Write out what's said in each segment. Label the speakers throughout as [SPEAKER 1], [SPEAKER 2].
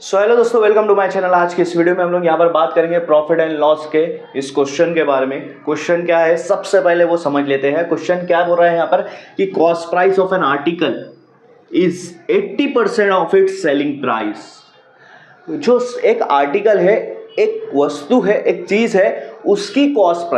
[SPEAKER 1] So hello दोस्तों, welcome to my channel. आज के इस वीडियो में हम लोग यहाँ पर बात करेंगे प्रॉफिट एंड लॉस के इस क्वेश्चन के बारे में। क्वेश्चन क्या है सबसे पहले वो समझ लेते हैं। क्वेश्चन क्या बोल रहा है यहाँ पर कि cost price of an article is 80% of its selling price. जो एक आर्टिकल है, एक वस्तु है, एक चीज है, उसकी कॉस्ट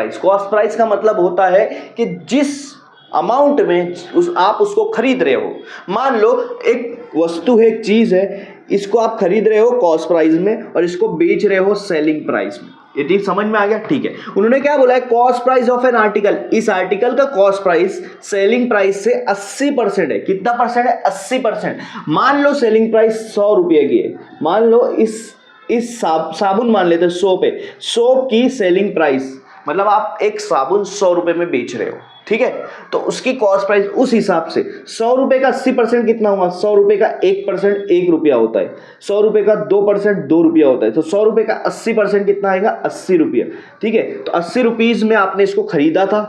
[SPEAKER 1] प्राइस का मतलब होता है कि जिस अमाउंट में आप उसको खरीद रहे हो। मान लो एक वस्तु है, एक चीज है, इसको आप खरीद रहे हो कॉस्ट प्राइस में और इसको बेच रहे हो सेलिंग प्राइस में। ये चीज समझ में आ गया? ठीक है। उन्होंने क्या बोला है, cost price of an article, इस आर्टिकल का कॉस्ट प्राइस सेलिंग प्राइस से 80% है। कितना परसेंट है? 80%। मान लो सेलिंग प्राइस 100 रुपये की है। मान लो इस साबुन मान लेते हैं, सोप की सेलिंग प्राइस, मतलब आप एक साबुन 100 रुपए में बेच रहे हो, ठीक है। तो उसकी कॉस्ट प्राइस उस हिसाब से 100 रुपए का 80% कितना हुआ? 100 रुपए का 1% 1 रुपया होता है। 100 रुपए का 2% 2 रुपया होता है। तो 100 रुपए का 80% कितना आएगा? 80 रुपया, ठीक है। तो 80 रुपीज में आपने इसको खरीदा था,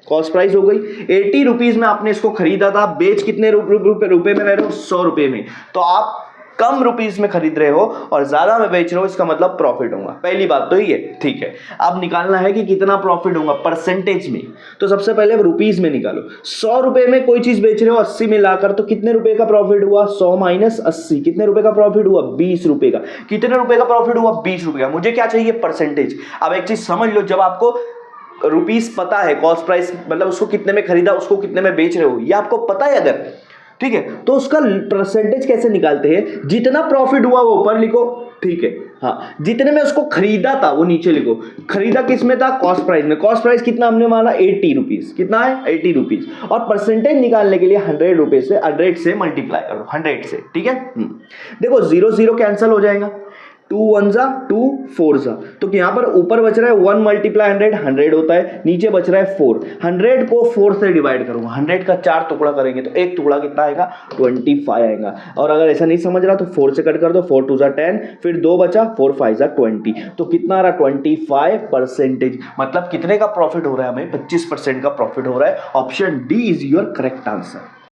[SPEAKER 1] कॉस्ट प्राइस हो गई। 80 रुपीज में आपने इसको खरीदा था, बेच कितने रुपए में रह रहे हो? 100 रुपए में। तो आप कम रुपीस में खरीद रहे हो और ज्यादा में बेच रहे हो, इसका मतलब प्रॉफिट होगा। पहली बात तो ये, ठीक है। अब निकालना है कि कितना प्रॉफिट होगा परसेंटेज में। तो सबसे पहले अब रुपीस में निकालो। 100 रुपए में कोई चीज बेच रहे हो 80 में लाकर, तो कितने रुपए का प्रॉफिट हुआ? 100 माइनस 80, कितने रुपए का प्रॉफिट हुआ? 20 रुपए का। कितने रुपए का प्रॉफिट हुआ? 20 रुपए का। मुझे क्या चाहिए? परसेंटेज। अब एक चीज समझ लो, जब आपको रुपीस पता है, कॉस्ट प्राइस मतलब उसको कितने में खरीदा, उसको कितने में बेच रहे हो, ये आपको पता है अगर, ठीक है, तो उसका परसेंटेज कैसे निकालते हैं? जितना प्रॉफिट हुआ वो ऊपर लिखो, ठीक है। हाँ, जितने में उसको खरीदा था वो नीचे लिखो। खरीदा किस में था? कॉस्ट प्राइस में। कॉस्ट प्राइस कितना हमने माना? 80 रुपीज। कितना है? 80 रुपीज। और परसेंटेज निकालने के लिए 100 रुपए से 100 से मल्टीप्लाई करो, 100 से, ठीक है। देखो 0 0 कैंसिल हो जाएगा, 2 1 जा 2 4 जा, तो यहाँ पर ऊपर बच रहा है 1 मल्टीप्लाई 100 100 होता है, नीचे बच रहा है 4। 100 को 4 से डिवाइड करूंगा, 100 का 4 टुकड़ा करेंगे तो एक टुकड़ा कितना आएगा? 25 आएगा। और अगर ऐसा नहीं समझ रहा तो 4 से कट कर दो, 4 2 जा 10, फिर 2 बचा, 4 5 जा 20। तो कितना आ रहा? 25%। मतलब कितने का प्रॉफिट हो रहा है हमें? 25% का प्रॉफिट हो रहा है। Option D is your correct answer.